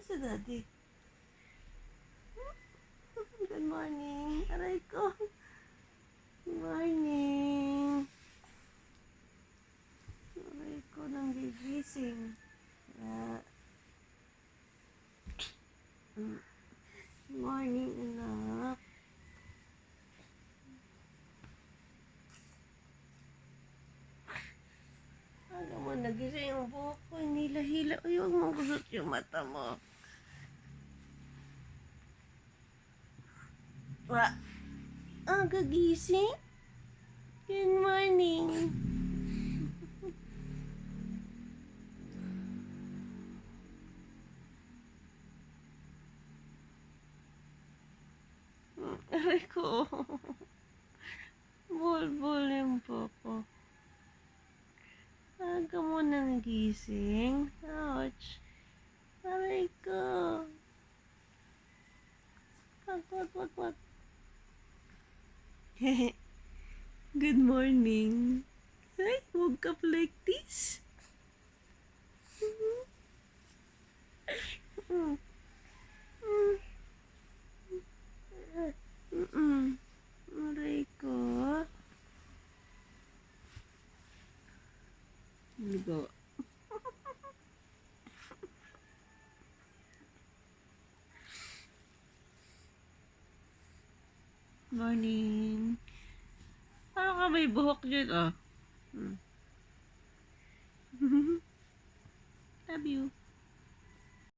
si Daddy? Good morning. Aray ko. Good morning. Aray ko nang gigising. Good morning, anak. Ano mo, nagising yung buhok ko. Hinila-hila. Uy, huwag mong gusot yung mata mo. Gagising? Good morning. Aray ko. Bulbul yung poko. Aga mo nang gising. Ouch. Aray ko. Wag. Good morning. Ay, woke up like this. Mm. Aray ko. Ligo. Morning. Parang ka may buhok dyan, oh. Love you.